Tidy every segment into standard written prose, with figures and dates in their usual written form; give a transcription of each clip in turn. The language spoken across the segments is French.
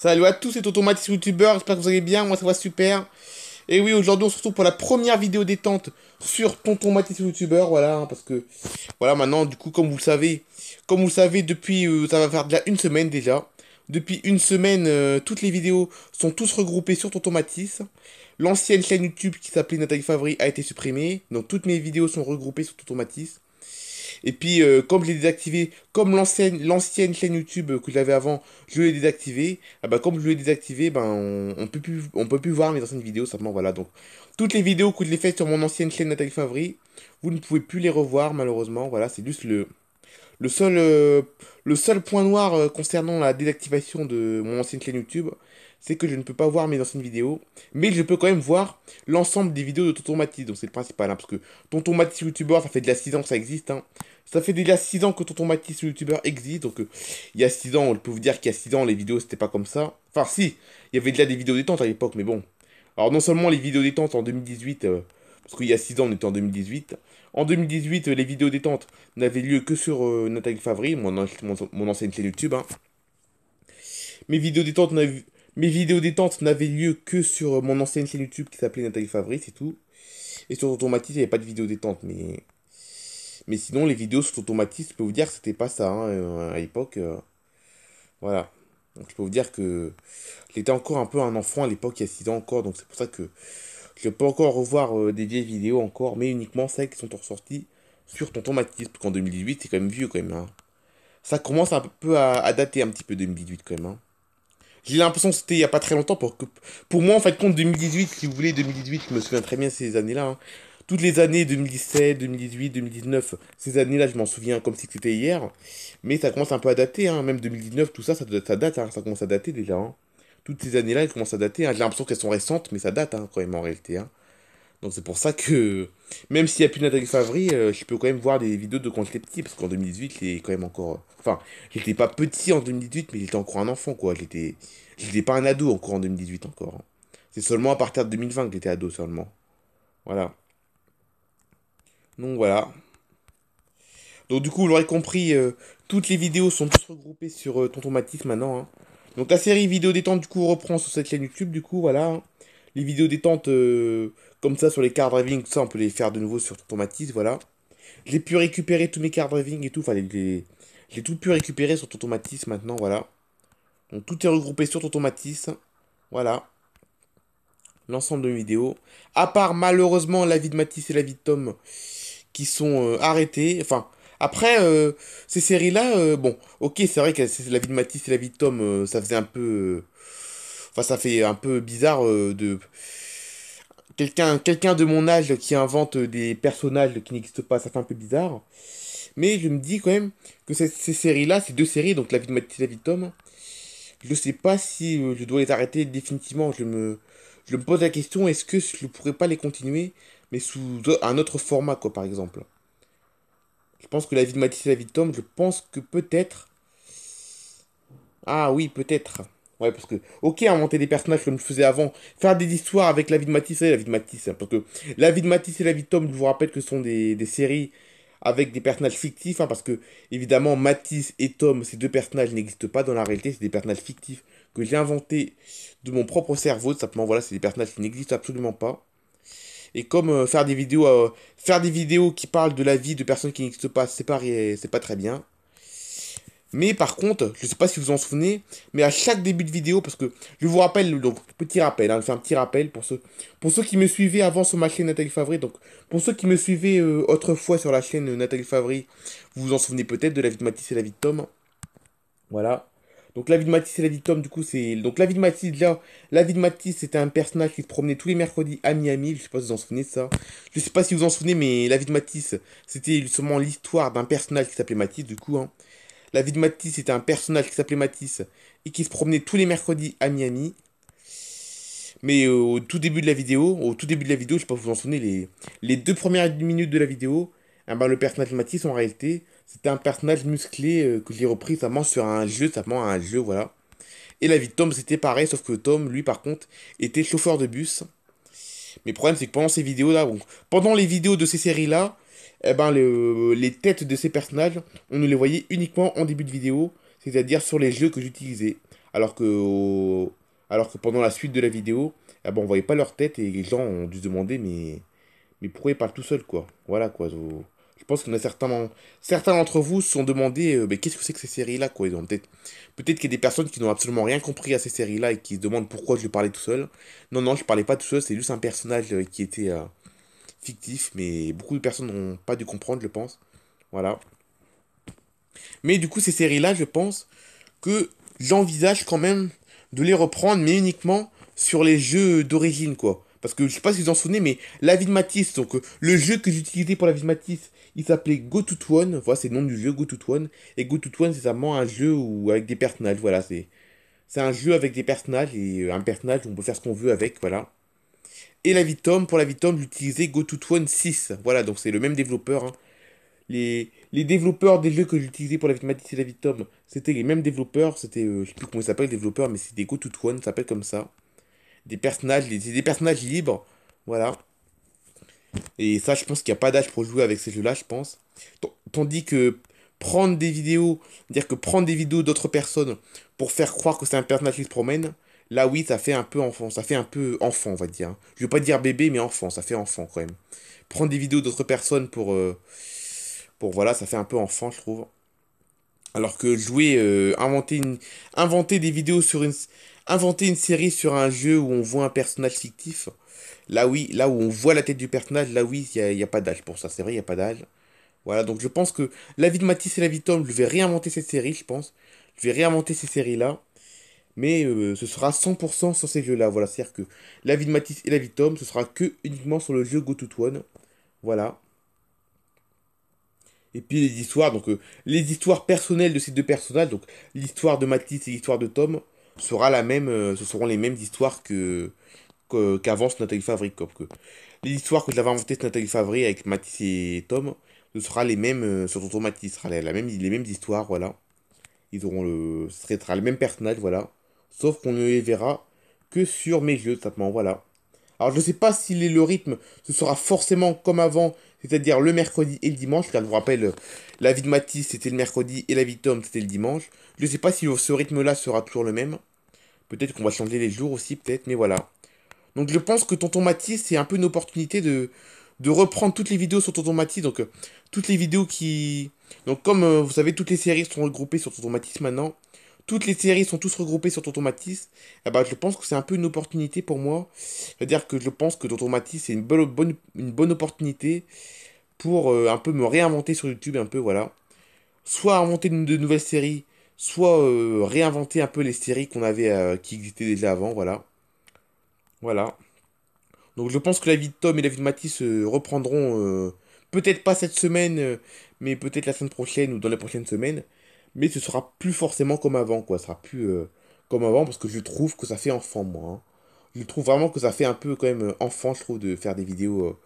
Salut à tous, c'est Tonton Mathis YouTubeur, j'espère que vous allez bien, moi ça va super. Et oui, aujourd'hui on se retrouve pour la première vidéo détente sur Tonton Mathis YouTubeur, voilà, parce que, voilà, maintenant, du coup, comme vous le savez, depuis, ça va faire déjà une semaine déjà. Depuis une semaine, toutes les vidéos sont tous regroupées sur Tonton Mathis. L'ancienne chaîne YouTube qui s'appelait Nathalie Favry a été supprimée, donc toutes mes vidéos sont regroupées sur Tonton Mathis. Et puis, comme je l'ai désactivé, comme l'ancienne chaîne YouTube que j'avais avant, je l'ai désactivé. Ah bah, comme je l'ai désactivé, ben, on peut plus voir mes anciennes vidéos, simplement, voilà. Donc, toutes les vidéos que j'ai faites sur mon ancienne chaîne Nathalie Favry, vous ne pouvez plus les revoir, malheureusement. Voilà, c'est juste le seul, euh, le seul point noir concernant la désactivation de mon ancienne chaîne YouTube, c'est que je ne peux pas voir mes anciennes vidéos, mais je peux quand même voir l'ensemble des vidéos de Tonton Mathis, donc c'est le principal, hein, parce que Tonton Mathis YouTubeur, ça fait déjà 6 ans que ça existe, hein. Ça fait déjà 6 ans que Tonton Mathis YouTubeur existe, donc il y a 6 ans, je peux vous dire qu'il y a 6 ans, les vidéos c'était pas comme ça. Enfin si, il y avait déjà des vidéos détente à l'époque, mais bon. Alors non seulement les vidéos détente en 2018, parce qu'il y a 6 ans on était en 2018, en 2018 les vidéos détente n'avaient lieu que sur Nathalie Favry, mon ancienne chaîne YouTube, hein. Mes vidéos détente mes vidéos détente n'avaient lieu que sur mon ancienne chaîne YouTube qui s'appelait Nathalie Favry, c'est tout. Et sur Automatis, il n'y avait pas de vidéos détente, mais sinon les vidéos sur Automatis, je peux vous dire que c'était pas ça, hein, à l'époque. Voilà. Donc je peux vous dire que j'étais encore un peu un enfant à l'époque, il y a 6 ans encore, donc c'est pour ça que je peux encore revoir des vieilles vidéos encore, mais uniquement celles qui sont ressorties sur Tonton Mathis, parce qu'en 2018, c'est quand même vieux quand même, hein. Ça commence un peu à dater un petit peu 2018 quand même, hein. J'ai l'impression que c'était il y a pas très longtemps, pour moi, en fait, compte 2018, si vous voulez, 2018, je me souviens très bien de ces années-là, hein. Toutes les années 2017, 2018, 2019, ces années-là, je m'en souviens comme si c'était hier. Mais ça commence un peu à dater, hein. Même 2019, tout ça, ça date, hein. Ça commence à dater déjà, hein. Toutes ces années-là, elles commencent à dater, hein. J'ai l'impression qu'elles sont récentes, mais ça date, hein, quand même, en réalité, hein. Donc c'est pour ça que, même s'il n'y a plus de Nathalie Favry, je peux quand même voir des vidéos de quand j'étais petit, parce qu'en 2018, j'étais quand même encore... Enfin, j'étais pas petit en 2018, mais j'étais encore un enfant, quoi. J'étais pas un ado encore en 2018, encore, hein. C'est seulement à partir de 2020 que j'étais ado, seulement. Voilà. Donc voilà. Donc du coup, vous l'aurez compris, toutes les vidéos sont toutes regroupées sur Tonton Mathis maintenant, hein. Donc la série vidéo détente, du coup, reprend sur cette chaîne YouTube, du coup, voilà, hein. Les vidéos détente, comme ça, sur les car driving, tout ça, on peut les faire de nouveau sur Tonton Mathis, voilà. J'ai pu récupérer tous mes car driving et tout. Enfin, j'ai tout pu récupérer sur Tonton Mathis maintenant, voilà. Donc tout est regroupé sur Tonton Mathis. Voilà. L'ensemble de mes vidéos. À part malheureusement la vie de Mathis et la vie de Tom qui sont arrêtés. Enfin, après, ces séries-là, bon, ok, c'est vrai que la vie de Mathis et la vie de Tom, ça faisait un peu. Enfin, ça fait un peu bizarre de. Quelqu'un de mon âge qui invente des personnages qui n'existent pas, ça fait un peu bizarre. Mais je me dis quand même que ces séries-là, ces deux séries, donc La vie de Mathis et La vie de Tom, je ne sais pas si je dois les arrêter définitivement. Je me pose la question, est-ce que je ne pourrais pas les continuer, mais sous un autre format, quoi, par exemple. Je pense que La vie de Mathis et La vie de Tom, je pense que peut-être... Ah oui, peut-être. Ouais, parce que, ok, inventer des personnages comme je faisais avant, faire des histoires avec La vie de Mathis et La vie de Mathis, hein, parce que La vie de Mathis et La vie de Tom, je vous rappelle que ce sont des séries avec des personnages fictifs, hein, parce que, évidemment, Mathis et Tom, ces deux personnages n'existent pas dans la réalité, c'est des personnages fictifs que j'ai inventés de mon propre cerveau, simplement, voilà, c'est des personnages qui n'existent absolument pas. Et comme faire des vidéos qui parlent de la vie de personnes qui n'existent pas, c'est pas très bien. Mais par contre, je sais pas si vous en souvenez, mais à chaque début de vidéo, parce que je vous rappelle, donc petit rappel, hein, je fais un petit rappel pour ceux qui me suivaient avant sur ma chaîne Nathalie Favry, donc pour ceux qui me suivaient autrefois sur la chaîne Nathalie Favry, vous vous en souvenez peut-être de la vie de Mathis et la vie de Tom. Voilà. Donc la vie de Mathis et la vie de Tom, du coup, c'est... Donc la vie de Mathis, déjà, la vie de Mathis, c'était un personnage qui se promenait tous les mercredis à Miami, je sais pas si vous en souvenez de ça. Je sais pas si vous en souvenez, mais la vie de Mathis, c'était justement l'histoire d'un personnage qui s'appelait Mathis, du coup, hein. La vie de Matisse, c'était un personnage qui s'appelait Matisse et qui se promenait tous les mercredis à Miami. Mais au tout début de la vidéo, je sais pas si vous vous en souvenez, les 2 premières minutes de la vidéo, eh ben, le personnage de Matisse, en réalité, c'était un personnage musclé que j'ai repris vraiment sur un jeu, simplement un jeu, voilà. Et la vie de Tom, c'était pareil, sauf que Tom, lui, par contre, était chauffeur de bus. Mais le problème, c'est que pendant ces vidéos-là, bon, pendant les vidéos de ces séries-là, eh ben, les têtes de ces personnages, on ne les voyait uniquement en début de vidéo, c'est-à-dire sur les jeux que j'utilisais. Alors que, alors que pendant la suite de la vidéo, ah ben, on voyait pas leur tête et les gens ont dû se demander, mais pourquoi ils parlent tout seuls, quoi. Voilà, quoi. Je pense qu'il y en a certains d'entre vous se sont demandé, mais qu'est-ce que c'est que ces séries-là, quoi. Ils ont peut-être qu'il y a des personnes qui n'ont absolument rien compris à ces séries-là et qui se demandent pourquoi je parlais tout seul. Non, non, je parlais pas tout seul, c'est juste un personnage qui était fictif, mais beaucoup de personnes n'ont pas dû comprendre, je pense. Voilà. Mais du coup, ces séries-là, je pense que j'envisage quand même de les reprendre, mais uniquement sur les jeux d'origine, quoi. Parce que je sais pas si vous en souvenez, mais la vie de Matisse, donc le jeu que j'utilisais pour la vie de Matisse, il s'appelait Go to One. Voilà, c'est le nom du jeu, Go to One. Et Go to One, c'est vraiment un jeu où, avec des personnages. Voilà, c'est un jeu avec des personnages et un personnage, on peut faire ce qu'on veut avec, voilà. Et la vie de Tom, pour la vie de Tom, j'utilisais Go to One 6. Voilà, donc c'est le même développeur, hein. Les développeurs des jeux que j'utilisais pour la vie de Matisse et la vie de Tom, c'était les mêmes développeurs. C'était, je sais plus comment ils s'appellent, les développeurs, mais c'est des Go to One, ça s'appelle comme ça. Des personnages, c'est des personnages libres. Voilà. Et ça, je pense qu'il n'y a pas d'âge pour jouer avec ces jeux-là, je pense. Tandis que prendre des vidéos, dire que prendre des vidéos d'autres personnes pour faire croire que c'est un personnage qui se promène, là oui, ça fait un peu enfant, ça fait un peu enfant, on va dire. Je veux pas dire bébé, mais enfant, ça fait enfant quand même. Prendre des vidéos d'autres personnes pour voilà, ça fait un peu enfant, je trouve. Alors que jouer, inventer des vidéos inventer une série sur un jeu où on voit un personnage fictif, là oui, là où on voit la tête du personnage, là oui, y a pas d'âge pour ça, c'est vrai, il n'y a pas d'âge. Voilà, donc je pense que la vie de Matisse et la vie de Tom, je vais réinventer cette série, je pense. Je vais réinventer ces séries-là, mais ce sera 100% sur ces jeux-là, voilà, c'est-à-dire que la vie de Matisse et la vie de Tom, ce sera que uniquement sur le jeu Go to One, voilà. Et puis les histoires, donc les histoires personnelles de ces deux personnages, donc l'histoire de Matisse et l'histoire de Tom, sera la même, ce seront les mêmes histoires qu'avance Nathalie Favry. Comme que les histoires que j'avais inventées sur Nathalie Favry avec Matisse et Tom, ce sera les mêmes sur Tonton Matisse, ce sera les mêmes histoires, voilà. Ils auront ce sera le même personnage, voilà. Sauf qu'on ne les verra que sur mes jeux, simplement, voilà. Alors je ne sais pas si le rythme, ce sera forcément comme avant, c'est-à-dire le mercredi et le dimanche, car je vous rappelle, la vie de Matisse c'était le mercredi et la vie de Tom c'était le dimanche. Je ne sais pas si ce rythme-là sera toujours le même. Peut-être qu'on va changer les jours aussi, peut-être, mais voilà. Donc je pense que Tonton Matisse, c'est un peu une opportunité de reprendre toutes les vidéos sur Tonton Matisse. Donc toutes les vidéos qui... Donc comme vous savez, toutes les séries sont regroupées sur Tonton Matisse maintenant. Toutes les séries sont tous regroupées sur Tonton Matisse. Eh ben, je pense que c'est un peu une opportunité pour moi. C'est-à-dire que je pense que Tonton Matisse, c'est une bonne opportunité pour un peu me réinventer sur YouTube, un peu, voilà. Soit inventer de nouvelles séries, soit réinventer un peu les séries qu'on avait, qui existaient déjà avant, voilà. Voilà. Donc je pense que la vie de Tom et la vie de Matisse reprendront, peut-être pas cette semaine, mais peut-être la semaine prochaine ou dans les prochaines semaines. Mais ce sera plus forcément comme avant, quoi. Ce sera plus comme avant parce que je trouve que ça fait enfant, moi, hein. Je trouve vraiment que ça fait un peu quand même enfant, je trouve, de faire des vidéos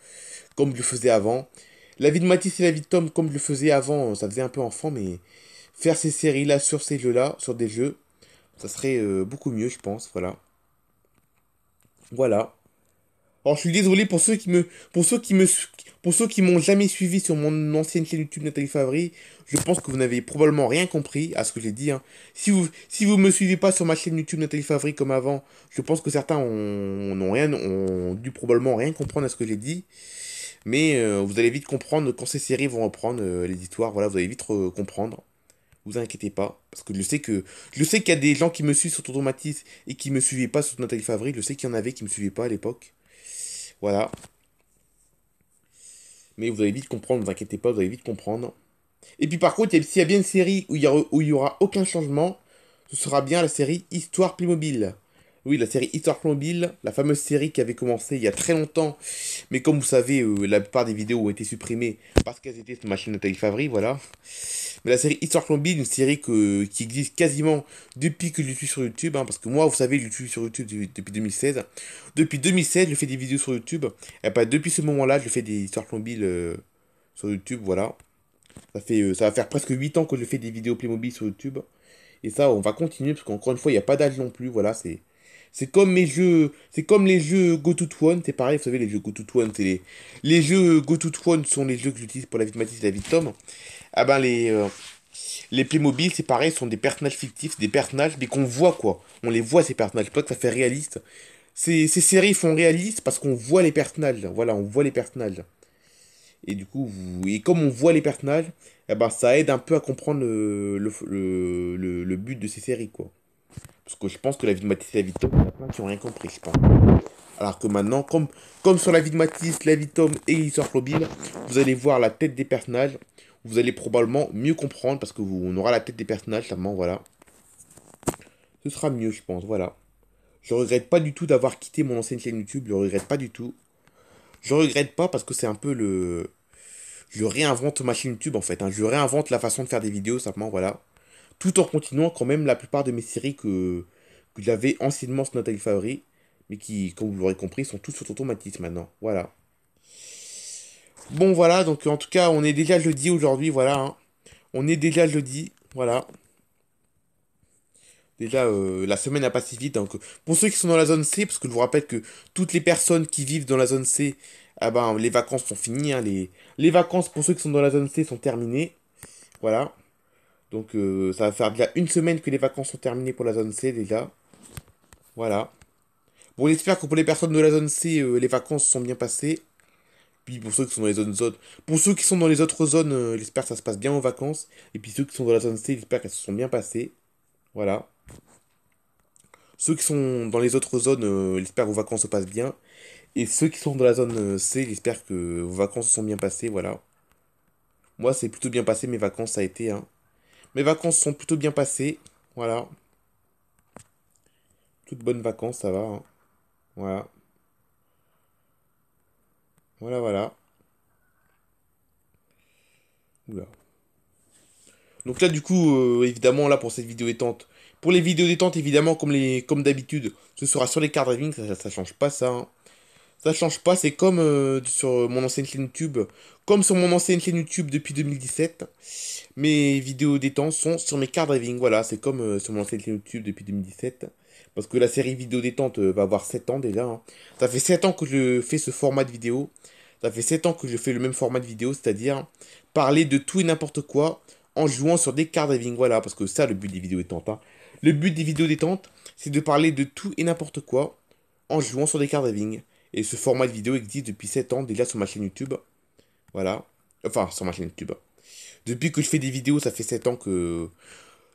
comme je le faisais avant. La vie de Matisse et la vie de Tom, comme je le faisais avant, ça faisait un peu enfant, mais faire ces séries-là sur ces jeux-là, sur des jeux, ça serait beaucoup mieux, je pense. Voilà. Voilà. Alors, je suis désolé pour ceux qui m'ont jamais suivi sur mon ancienne chaîne YouTube Nathalie Favry. Je pense que vous n'avez probablement rien compris à ce que j'ai dit, hein. Si vous me suivez pas sur ma chaîne YouTube Nathalie Favry comme avant, je pense que certains ont dû probablement rien comprendre à ce que j'ai dit. Mais vous allez vite comprendre quand ces séries vont reprendre les histoires. Voilà, vous allez vite comprendre. Vous inquiétez pas, parce que je sais qu'il y a des gens qui me suivent sur Tonton Matisse et qui me suivaient pas sur Nathalie Favry. Je sais qu'il y en avait qui me suivaient pas à l'époque. Voilà. Mais vous allez vite comprendre, ne vous inquiétez pas, vous allez vite comprendre. Et puis par contre, s'il y a bien une série où il y aura aucun changement, ce sera bien la série Histoire Playmobil. Oui, la série Histoire Playmobil, la fameuse série qui avait commencé il y a très longtemps. Mais comme vous savez, la plupart des vidéos ont été supprimées parce qu'elles étaient sur ma chaîne Nathalie Favry, voilà. Mais la série Histoire Playmobil, une série qui existe quasiment depuis que je suis sur YouTube, hein, parce que moi, vous savez, je suis sur YouTube depuis 2016. Depuis 2016, je fais des vidéos sur YouTube. Et bah, depuis ce moment-là, je fais des Histoires Playmobil sur YouTube, voilà. Ça va faire presque 8 ans que je fais des vidéos Playmobil sur YouTube. Et ça, on va continuer, parce qu'encore une fois, il n'y a pas d'âge non plus, voilà, c'est comme c'est comme les jeux Go to One, c'est pareil, vous savez, les jeux Go to One, les jeux Go to One sont les jeux que j'utilise pour la vie de Mathis et la vie de Tom. Ah ben, Les Playmobil, c'est pareil, sont des personnages fictifs, des personnages, mais qu'on voit, quoi. On les voit, ces personnages. C'est pas que ça fait réaliste. Ces séries font réaliste parce qu'on voit les personnages. Voilà, on voit les personnages. Et du coup, et comme on voit les personnages, eh ben, ça aide un peu à comprendre le but de ces séries, quoi. Parce que je pense que la vie de Matisse et la vie de Tom, il y en a plein qui n'ont rien compris, je pense. Alors que maintenant, comme sur la vie de Matisse, la vie de Tom et l'histoire mobile, vous allez voir la tête des personnages. Vous allez probablement mieux comprendre parce que on aura la tête des personnages, seulement, voilà. Ce sera mieux, je pense, voilà. Je regrette pas du tout d'avoir quitté mon ancienne chaîne YouTube, je regrette pas du tout. Je regrette pas parce que c'est un peu le... Je réinvente ma chaîne YouTube en fait, hein. Je réinvente la façon de faire des vidéos, simplement, voilà. Tout en continuant quand même la plupart de mes séries que j'avais anciennement sur Nathalie Favori, mais qui, comme vous l'aurez compris, sont tous sur automatisme maintenant. Voilà. Bon, voilà, donc en tout cas, on est déjà jeudi aujourd'hui, voilà, hein. On est déjà jeudi, voilà. Déjà, la semaine a passé vite. Donc, pour ceux qui sont dans la zone C, parce que je vous rappelle que toutes les personnes qui vivent dans la zone C, ah ben, les vacances sont finies, hein. Les vacances pour ceux qui sont dans la zone C sont terminées. Voilà. Donc, ça va faire déjà une semaine que les vacances sont terminées pour la zone C, déjà. Voilà. Bon, j'espère que pour les personnes de la zone C, les vacances sont bien passées. Puis pour ceux qui sont dans les zones. Pour ceux qui sont dans les autres zones, j'espère que ça se passe bien aux vacances. Et puis ceux qui sont dans la zone C, j'espère qu'elles se sont bien passées. Voilà. Ceux qui sont dans les autres zones, j'espère que vos vacances se passent bien. Et ceux qui sont dans la zone C, j'espère que vos vacances se sont bien passées, voilà. Moi, c'est plutôt bien passé, mes vacances, ça a été, hein. Mes vacances sont plutôt bien passées, voilà. Toutes bonnes vacances, ça va, hein. Voilà. Voilà, voilà. Oula. Donc là, du coup, évidemment, là, pour cette vidéo détente. Pour les vidéos détente, évidemment, comme d'habitude, ce sera sur les cartes driving, ça change pas ça, hein. Ça change pas, c'est comme sur mon ancienne chaîne YouTube. Comme sur mon ancienne chaîne YouTube depuis 2017. Mes vidéos détente sont sur mes cartes driving. Voilà, c'est comme sur mon ancienne chaîne YouTube depuis 2017. Parce que la série vidéo détente va avoir 7 ans déjà, hein. Ça fait 7 ans que je fais ce format de vidéo. Ça fait 7 ans que je fais le même format de vidéo, c'est-à-dire parler de tout et n'importe quoi en jouant sur des cartes driving. Voilà, parce que ça, le but des vidéos détente, hein. Le but des vidéos détente, c'est de parler de tout et n'importe quoi en jouant sur des cartes driving. Et ce format de vidéo existe depuis 7 ans déjà sur ma chaîne YouTube. Voilà. Enfin, sur ma chaîne YouTube. Depuis que je fais des vidéos, ça fait 7 ans que...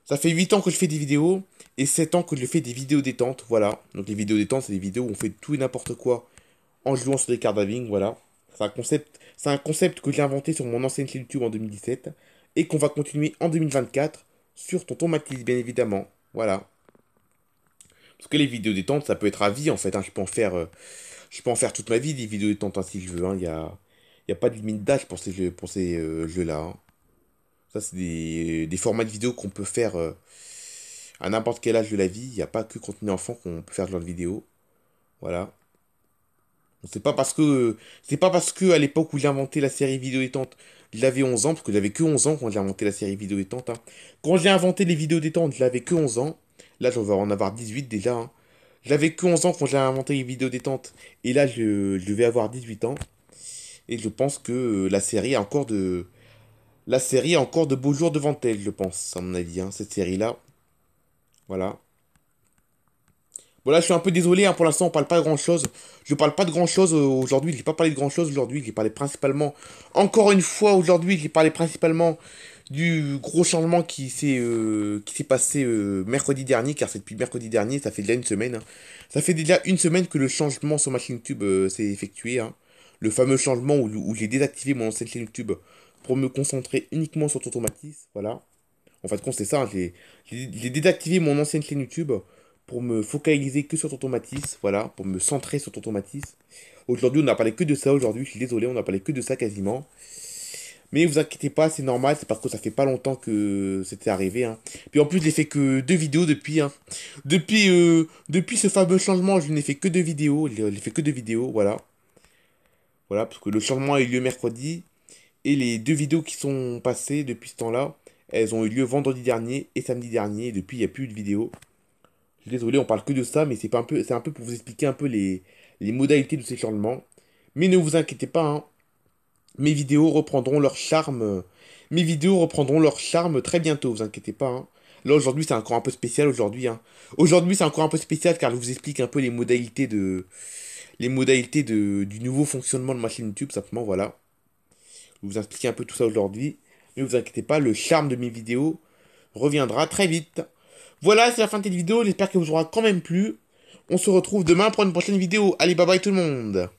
Ça fait 8 ans que je fais des vidéos et 7 ans que je fais des vidéos détente. Voilà. Donc les vidéos détente, c'est des vidéos où on fait tout et n'importe quoi en jouant sur des cartes driving. Voilà. C'est un concept que j'ai inventé sur mon ancienne chaîne YouTube en 2017 et qu'on va continuer en 2024 sur Tonton Mathilde, bien évidemment. Voilà. Parce que les vidéos détente, ça peut être à vie en fait, hein. Je peux en faire toute ma vie des vidéos détente, hein, si je veux, hein. Y a pas de limite d'âge pour ces jeux-là, hein. Ça, c'est des formats de vidéos qu'on peut faire à n'importe quel âge de la vie. Il n'y a pas que quand on est enfant qu'on peut faire ce genre de vidéos. Voilà. C'est pas parce que à l'époque où j'ai inventé la série vidéo détente, j'avais 11 ans, parce que j'avais que 11 ans quand j'ai inventé la série vidéo détente, hein. Quand j'ai inventé les vidéos détente, j'avais que 11 ans. Là, je vais en avoir 18 déjà, hein. J'avais que 11 ans quand j'ai inventé les vidéos détente. Et là, je vais avoir 18 ans. Et je pense que la série a encore de beaux jours devant elle, je pense, à mon avis, hein, cette série-là. Voilà. Bon, là, je suis un peu désolé, hein, pour l'instant, on parle pas de grand-chose. Je parle pas de grand-chose aujourd'hui. J'ai pas parlé de grand-chose aujourd'hui. J'ai parlé principalement, encore une fois, aujourd'hui, j'ai parlé principalement du gros changement qui s'est passé mercredi dernier, car c'est depuis mercredi dernier, ça fait déjà une semaine, hein. Ça fait déjà une semaine que le changement sur ma chaîne YouTube s'est effectué, hein. Le fameux changement où j'ai désactivé mon ancienne chaîne YouTube pour me concentrer uniquement sur Tonton Mathis, voilà. En fait, c'est ça, hein, j'ai désactivé mon ancienne chaîne YouTube pour me focaliser que sur Tonton Mathis, voilà, pour me centrer sur Tonton Mathis. Aujourd'hui, on n'a parlé que de ça aujourd'hui, je suis désolé, on n'a parlé que de ça quasiment. Mais vous inquiétez pas, c'est normal, c'est parce que ça fait pas longtemps que c'était arrivé, hein. Puis en plus, j'ai fait que deux vidéos depuis, hein. Depuis ce fameux changement, je n'ai fait que deux vidéos, j'ai fait que deux vidéos, voilà. Voilà, parce que le changement a eu lieu mercredi, et les deux vidéos qui sont passées depuis ce temps-là, elles ont eu lieu vendredi dernier et samedi dernier, et depuis, il n'y a plus de vidéos. Je suis désolé, on parle que de ça, mais c'est un peu pour vous expliquer un peu les modalités de ces changements. Mais ne vous inquiétez pas, hein. mes vidéos reprendront leur charme. Mes vidéos reprendront leur charme très bientôt, vous inquiétez pas, hein. Là, aujourd'hui, c'est encore un peu spécial, aujourd'hui, hein. Aujourd'hui, c'est encore un peu spécial, car je vous explique un peu du nouveau fonctionnement de ma chaîne YouTube, simplement, voilà. Je vais vous expliquer un peu tout ça aujourd'hui. Mais vous inquiétez pas, le charme de mes vidéos reviendra très vite. Voilà, c'est la fin de cette vidéo. J'espère qu'elle vous aura quand même plu. On se retrouve demain pour une prochaine vidéo. Allez, bye bye tout le monde.